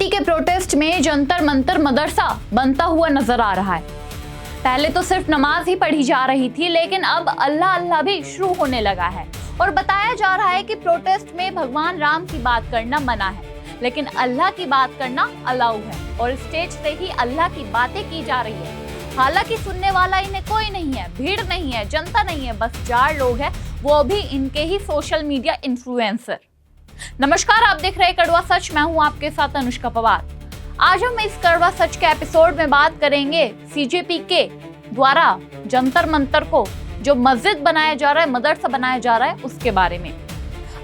के प्रोटेस्ट में जंतर मंतर मदरसा बनता हुआ नजर आ रहा है। पहले तो सिर्फ नमाज ही पढ़ी जा रही थी, लेकिन अब अल्लाह अल्लाह भी शुरू होने लगा है और बताया जा रहा है कि प्रोटेस्ट में भगवान राम की बात करना मना है, लेकिन अल्लाह की बात करना अलाउ है और स्टेज से ही अल्लाह की बातें की जा रही है। हालांकि सुनने वाला इन्हें कोई नहीं है, भीड़ नहीं है, जनता नहीं है, बस 4 लोग हैं, वो भी इनके ही सोशल मीडिया इन्फ्लुएंसर। नमस्कार, आप देख रहे हैं कड़वा सच। मैं हूं आपके साथ अनुष्का पवार। आज हम इस कड़वा सच के एपिसोड में बात करेंगे सीजेपी के द्वारा जंतर मंतर को जो मस्जिद बनाया जा रहा है, मदरसा बनाया जा रहा है, उसके बारे में।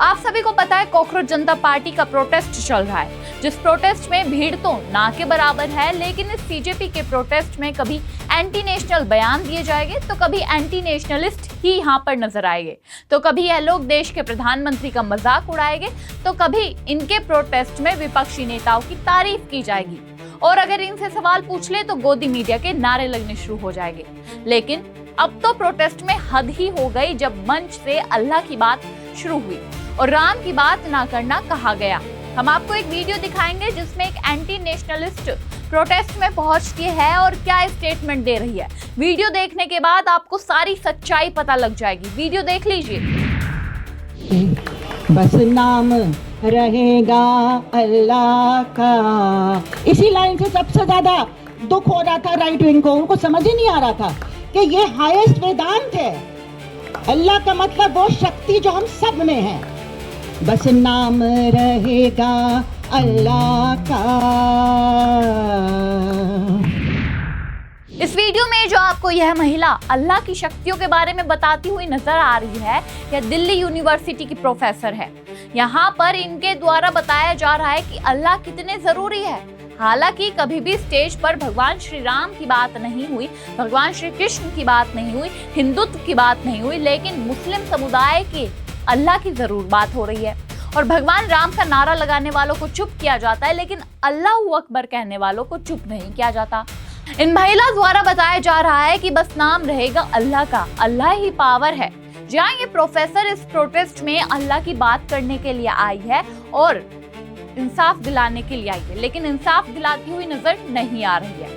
आप सभी को पता है कॉकरोच जनता पार्टी का प्रोटेस्ट चल रहा है, जिस प्रोटेस्ट में भीड़ तो ना के बराबर है, लेकिन इस सीजेपी के प्रोटेस्ट में कभी एंटी नेशनल बयान दिए जाएंगे तो कभी एंटी नेशनलिस्ट ही यहाँ पर नजर आएंगे, तो कभी यह लोग देश के प्रधानमंत्री का मजाक उड़ाएंगे, तो कभी इनके प्रोटेस्ट में विपक्षी नेताओं की तारीफ की जाएगी और अगर इनसे सवाल पूछ ले तो गोदी मीडिया के नारे लगने शुरू हो जाएंगे। लेकिन अब तो प्रोटेस्ट में हद ही हो गई जब मंच से अल्लाह की बात शुरू हुई और राम की बात ना करना कहा गया। हम आपको एक वीडियो दिखाएंगे जिसमें एक एंटी नेशनलिस्ट प्रोटेस्ट में पहुंचती है और क्या स्टेटमेंट दे रही है। वीडियो देखने के बाद आपको सारी सच्चाई पता लग जाएगी। वीडियो देख लीजिए। बस नाम रहेगा अल्लाह का, इसी लाइन से सबसे ज्यादा दुख हो रहा था राइट विंग को। उनको समझ ही नहीं आ रहा था कि ये हाईएस्ट वेदांत है। अल्लाह का मतलब वो शक्ति जो हम सब में है। बस नाम रहेगा अल्लाह का। इस वीडियो में जो आपको यह महिला अल्लाह की शक्तियों के बारे में बताती हुई नजर आ रही है, यह दिल्ली यूनिवर्सिटी की प्रोफेसर है। यहाँ पर इनके द्वारा बताया जा रहा है कि अल्लाह कितने जरूरी है। हालांकि कभी भी स्टेज पर भगवान श्री राम की बात नहीं हुई, भगवान श्री कृष्ण की बात नहीं हुई, हिंदुत्व की बात नहीं हुई, लेकिन मुस्लिम समुदाय के अल्लाह की जरूर बात हो रही है और भगवान राम का नारा लगाने वालों को चुप किया जाता है, लेकिन अल्लाहू अकबर कहने वालों को चुप नहीं किया जाता। इन महिला द्वारा बताया जा रहा है कि बस नाम रहेगा अल्लाह का, अल्लाह ही पावर है। जहाँ ये प्रोफेसर इस प्रोटेस्ट में अल्लाह की बात करने के लिए आई है और इंसाफ दिलाने के लिए आई है, लेकिन इंसाफ दिलाती हुई नजर नहीं आ रही है।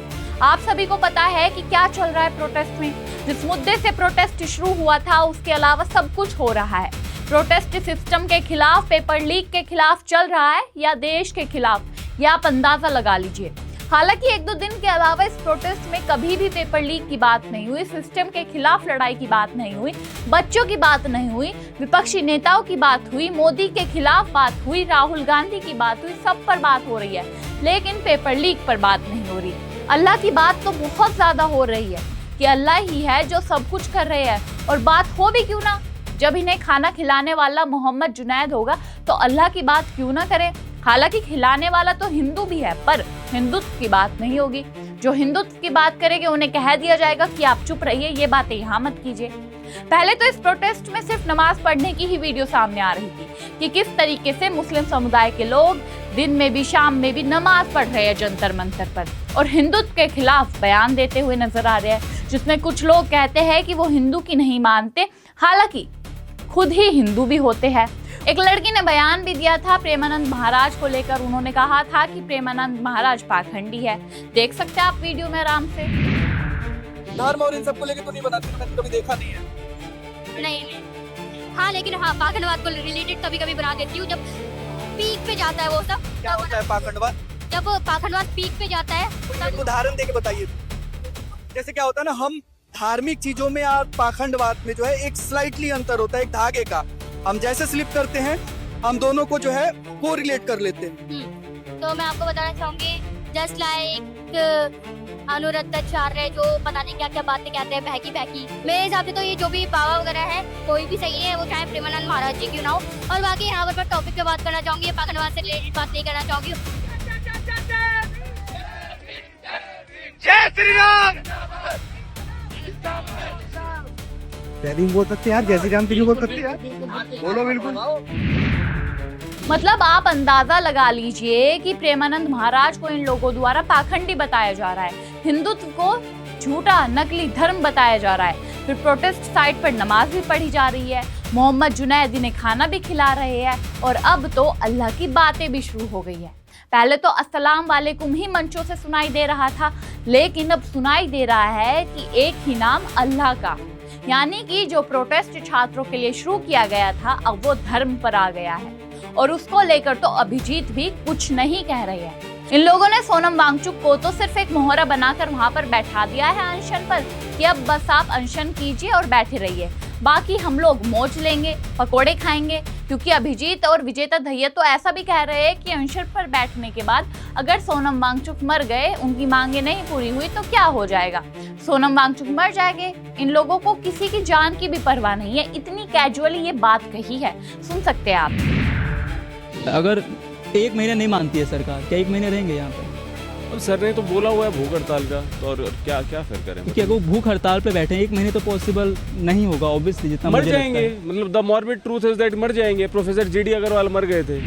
आप सभी को पता है कि क्या चल रहा है प्रोटेस्ट में। जिस मुद्दे से प्रोटेस्ट शुरू हुआ था उसके अलावा सब कुछ हो रहा है। प्रोटेस्ट सिस्टम के खिलाफ, पेपर लीक के खिलाफ चल रहा है या देश के खिलाफ, या आप अंदाजा लगा लीजिए। हालांकि 1-2 दिन के अलावा इस प्रोटेस्ट में कभी भी पेपर लीक की बात नहीं हुई, सिस्टम के खिलाफ लड़ाई की बात नहीं हुई, बच्चों की बात नहीं हुई, विपक्षी नेताओं की बात हुई, मोदी के खिलाफ बात हुई, राहुल गांधी की बात हुई, सब पर बात हो रही है, लेकिन पेपर लीक पर बात नहीं हो रही। अल्लाह की बात तो बहुत ज्यादा हो रही है कि अल्लाह ही है जो सब कुछ कर रहे हैं, और बात हो भी क्यों ना। जब इन्हें खाना खिलाने वाला मोहम्मद जुनैद होगा तो अल्लाह की बात क्यों ना करें। हालांकि खिलाने वाला तो हिंदू भी है, पर हिंदुत्व की बात नहीं होगी। जो हिंदुत्व की बात करेंगे उन्हें कह दिया जाएगा कि आप चुप रहिए, ये बातें यहाँ मत कीजिए। पहले तो इस प्रोटेस्ट में सिर्फ नमाज पढ़ने की ही वीडियो सामने आ रही थी कि किस तरीके से मुस्लिम समुदाय के लोग दिन में भी शाम में भी नमाज पढ़ रहे हैं जंतर मंतर पर और हिंदुत्व के खिलाफ बयान देते हुए नजर आ रहे हैं, जिसमें कुछ लोग कहते हैं कि वो हिंदू की नहीं मानते, हालांकि खुद ही हिंदू भी होते हैं। एक लड़की ने बयान भी दिया था प्रेमानंद महाराज को लेकर। उन्होंने कहा था कि प्रेमानंद महाराज पाखंडी है। देख सकते हैं आप वीडियो में आराम से। धर्म और इन सबको लेकर तो नहीं बनाती, मैंने कभी देखा नहीं है। नहीं। हाँ, लेकिन हाँ, पाखंडवाद को रिलेटेड कभी कभी बना देती हूँ। जब पीक पे जाता है वो सब। क्या होता है पाखंडवाद? जब पाखंडवाद पीक पे जाता है तब उदाहरण देके बताइए। जैसे क्या होता है ना, हम धार्मिक चीजों में और पाखंडवाद में जो है एक स्लाइटली अंतर होता है, एक धागे का। हम जैसे स्लिप करते हैं हम दोनों को जो है को रिलेट कर लेते हैं। तो मैं आपको बताना चाहूंगी, जस्ट लाइक अनुराधाचार्य जो पता नहीं क्या क्या बातें कहते हैं, बहकी बहकी। मेरे हिसाब से तो ये जो भी बाबा वगैरह है कोई भी सही है, वो चाहे प्रेमानंद महाराज जी क्यों ना हो। और बाकी यहाँ पर मैं टॉपिक पे बात करना चाहूंगी, पाखंडवाद से रिलेटेड बात नहीं करना चाहूंगी। जय श्री राम। जय भीम बोल सकते यार, जय श्री राम क्यों बोल सकते यार, बोलो बिल्कुल। मतलब आप अंदाजा लगा लीजिए कि प्रेमानंद महाराज को इन लोगों द्वारा पाखंडी बताया जा रहा है, हिंदुत्व को झूठा नकली धर्म बताया जा रहा है। फिर प्रोटेस्ट साइट पर नमाज भी पढ़ी जा रही है, मोहम्मद जुनैद इन्हें खाना भी खिला रहे हैं और अब तो अल्लाह की बातें भी शुरू हो गई है। पहले तो अस्सलाम वालेकुम ही मंचों से सुनाई दे रहा था, लेकिन अब सुनाई दे रहा है कि एक ही नाम अल्लाह का, यानी कि जो प्रोटेस्ट छात्रों के लिए शुरू किया गया था अब वो धर्म पर आ गया है। और उसको लेकर तो अभिजीत भी कुछ नहीं कह रहे हैं। इन लोगों ने सोनम वांगचुक को तो सिर्फ एक मोहरा बनाकर वहां पर बैठा दिया है अनशन पर कि अब बस आप अनशन कीजिए और बैठे रहिए, बाकी हम लोग मौज लेंगे, पकोड़े खाएंगे। क्योंकि अभिजीत और विजेता दहिया तो ऐसा भी कह रहे हैं कि अनशन पर बैठने के बाद अगर सोनम वांगचुक मर गए, उनकी मांगे नहीं पूरी हुई तो क्या हो जाएगा, सोनम वांगचुक मर जाएंगे। इन लोगों को किसी की जान की भी परवाह नहीं है, इतनी कैजुअली ये बात कही है। सुन सकते हैं आप। अगर 1 महीना नहीं मानती है सरकार, क्या 1 महीने रहेंगे यहाँ पे? अब सर ने तो बोला हुआ है भूख हड़ताल का, तो और क्या क्या फिर करें? क्योंकि अगर वो भूख हड़ताल पे बैठे हैं 1 महीने तो पॉसिबल नहीं होगा ऑब्वियसली, जितना मर मुझे जाएंगे। लगता है। मतलब the morbid truth is that मर जाएंगे। प्रोफेसर जीडी अग्रवाल मर गए थे।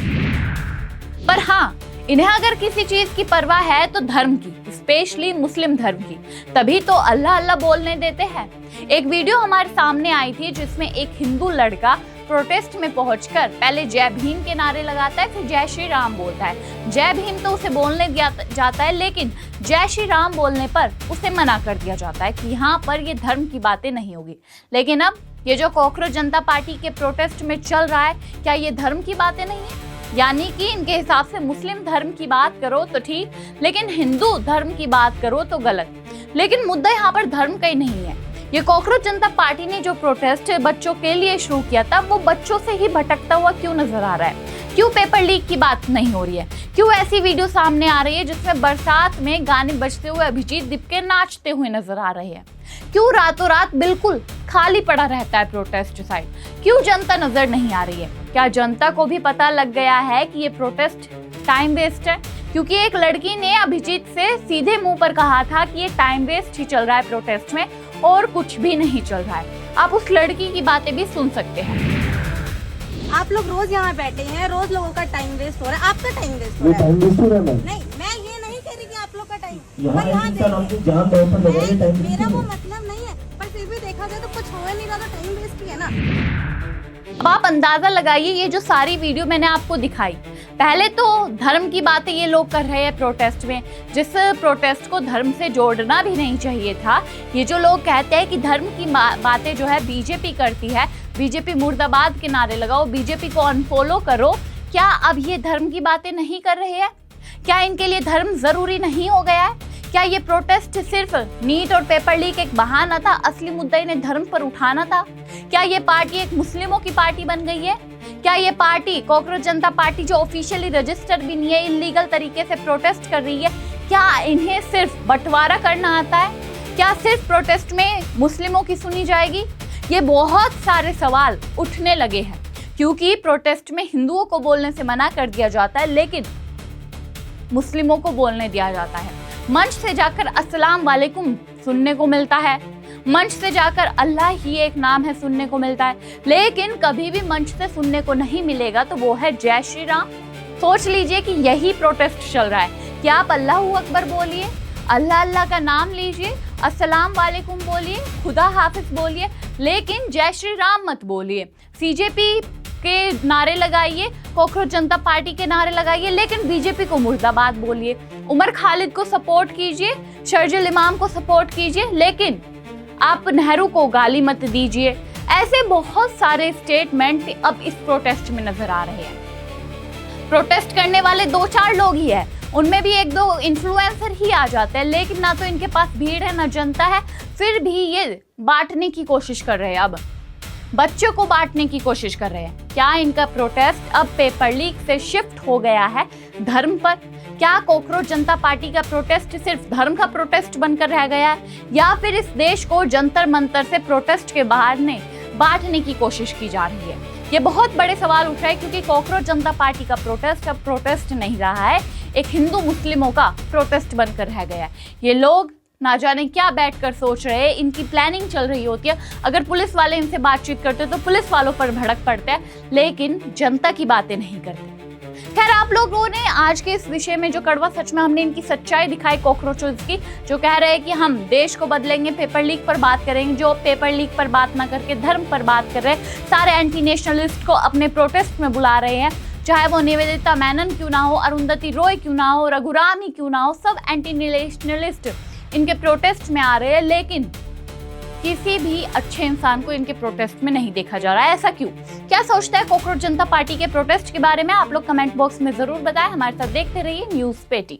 पर हाँ, इन्हें अगर किसी चीज की परवाह है तो धर्म की, स्पेशली मुस्लिम धर्म की, तभी तो अल्लाह अल्लाह बोलने देते हैं। एक वीडियो हमारे सामने आई थी जिसमें एक हिंदू लड़का प्रोटेस्ट में पहुंचकर पहले जय भीम के नारे लगाता है, फिर जय श्री राम बोलता है। जय भीम तो उसे बोलने जाता है, लेकिन जय श्री राम बोलने पर उसे मना कर दिया जाता है कि यहाँ पर ये धर्म की बातें नहीं होगी। लेकिन अब ये जो कॉकरोच जनता पार्टी के प्रोटेस्ट में चल रहा है, क्या ये धर्म की बातें नहीं है? यानी कि इनके हिसाब से मुस्लिम धर्म की बात करो तो ठीक, लेकिन हिंदू धर्म की बात करो तो गलत। लेकिन मुद्दा यहाँ पर धर्म का ही नहीं है। ये कॉकरोच जनता पार्टी ने जो प्रोटेस्ट बच्चों के लिए शुरू किया था, वो बच्चों से ही भटकता हुआ क्यों नजर आ रहा है? क्यों पेपर लीक की बात नहीं हो रही है? क्यों ऐसी वीडियो सामने आ रही है जिसमें बरसात में गाने बजते हुए अभिजीत दीपके नाचते हुए नजर आ रहे हैं? क्यों रातों रात बिल्कुल खाली पड़ा रहता है प्रोटेस्ट साइट? क्यों जनता नजर नहीं आ रही है? क्या जनता को भी पता लग गया है कि ये प्रोटेस्ट टाइम वेस्ट है? क्योंकि एक लड़की ने अभिजीत से सीधे मुंह पर कहा था कि ये टाइम वेस्ट ही चल रहा है प्रोटेस्ट में और कुछ भी नहीं चल रहा है। आप उस लड़की की बातें भी सुन सकते हैं। आप लोग रोज यहाँ बैठे हैं, रोज लोगों का टाइम वेस्ट हो रहा है, आपका टाइम वेस्ट हो रहा है। नहीं, मैं ये नहीं कह रही कि आप लोग का टाइम मेरा वो मतलब नहीं है, पर फिर भी देखा जाए तो कुछ हो नहीं रहा तो टाइम वेस्ट ही है ना। अब आप अंदाजा लगाइए, ये जो सारी वीडियो मैंने आपको दिखाई, पहले तो धर्म की बातें ये लोग कर रहे हैं प्रोटेस्ट में, जिस प्रोटेस्ट को धर्म से जोड़ना भी नहीं चाहिए था। ये जो लोग कहते हैं कि धर्म की बातें जो है बीजेपी करती है, बीजेपी मुर्दाबाद के नारे लगाओ, बीजेपी को अनफॉलो करो, क्या अब ये धर्म की बातें नहीं कर रहे हैं? क्या इनके लिए धर्म जरूरी नहीं हो गया है? क्या ये प्रोटेस्ट सिर्फ नीट और पेपर लीक एक बहाना था, असली मुद्दा इन्हें धर्म पर उठाना था? क्या ये पार्टी एक मुस्लिमों की पार्टी बन गई है? क्या ये पार्टी कॉकरोच जनता पार्टी जो ऑफिशियली रजिस्टर्ड भी नहीं है, इलीगल तरीके से प्रोटेस्ट कर रही है, क्या इन्हें सिर्फ बंटवारा करना आता है? क्या सिर्फ प्रोटेस्ट में मुस्लिमों की सुनी जाएगी? ये बहुत सारे सवाल उठने लगे हैं, क्योंकि प्रोटेस्ट में हिंदुओं को बोलने से मना कर दिया जाता है, लेकिन मुस्लिमों को बोलने दिया जाता है। मंच से जाकर अस्सलाम वालेकुम सुनने को मिलता है, मंच से जाकर अल्लाह ही एक नाम है सुनने को मिलता है, लेकिन कभी भी मंच से सुनने को नहीं मिलेगा तो वो है जय श्री राम। सोच लीजिए कि यही प्रोटेस्ट चल रहा है कि आप अल्लाहू अकबर बोलिए, अल्लाह अल्लाह का नाम लीजिए, अस्सलाम वालेकुम बोलिए, खुदा हाफिज बोलिए, लेकिन जय श्री राम मत बोलिए। सीजेपी के नारे लगाइए, कॉकरोच जनता पार्टी के नारे लगाइए, लेकिन बीजेपी को मुर्दाबाद बोलिए। उमर खालिद को सपोर्ट कीजिए, शर्जील इमाम को सपोर्ट कीजिए, लेकिन आप नेहरू को गाली मत दीजिए। ऐसे बहुत सारे स्टेटमेंट अब इस प्रोटेस्ट में नजर आ रहे हैं। प्रोटेस्ट करने वाले 2-4 लोग ही है, उनमें भी 1-2 इन्फ्लुएंसर ही आ जाते हैं, लेकिन ना तो इनके पास भीड़ है ना जनता है, फिर भी ये बांटने की कोशिश कर रहे हैं, अब बच्चों को बांटने की कोशिश कर रहे हैं। क्या इनका प्रोटेस्ट अब पेपर लीक से शिफ्ट हो गया है धर्म पर? क्या कॉकरोच जनता पार्टी का प्रोटेस्ट सिर्फ धर्म का प्रोटेस्ट बनकर रह गया है, या फिर इस देश को जंतर मंतर से प्रोटेस्ट के बहाने बांटने की कोशिश की जा रही है? ये बहुत बड़े सवाल उठ रहे हैं, क्योंकि कॉकरोच जनता पार्टी का प्रोटेस्ट अब प्रोटेस्ट नहीं रहा है, एक हिंदू मुस्लिमों का प्रोटेस्ट बनकर रह गया है। ये लोग ना जाने क्या बैठकर सोच रहे हैं, इनकी प्लानिंग चल रही होती है। अगर पुलिस वाले इनसे बातचीत करते तो पुलिस वालों पर भड़क पड़ते हैं, लेकिन जनता की बातें नहीं करते। खैर, आप लोगों ने आज के इस विषय में जो कड़वा सच में हमने इनकी सच्चाई दिखाई कॉकरोचेस की, जो कह रहे हैं कि हम देश को बदलेंगे, पेपर लीक पर बात करेंगे, जो पेपर लीक पर बात ना करके धर्म पर बात कर रहे हैं, सारे एंटी नेशनलिस्ट को अपने प्रोटेस्ट में बुला रहे हैं, चाहे वो निवेदिता मेनन क्यों ना हो, अरुंधति रॉय क्यों ना हो, रघुराम ही क्यों ना हो, सब एंटी नेशनलिस्ट इनके प्रोटेस्ट में आ रहे हैं, लेकिन किसी भी अच्छे इंसान को इनके प्रोटेस्ट में नहीं देखा जा रहा है। ऐसा क्यों? क्या सोचता है कॉकरोच जनता पार्टी के प्रोटेस्ट के बारे में? आप लोग कमेंट बॉक्स में जरूर बताएं। हमारे साथ देखते रहिए न्यूज़ पेटी।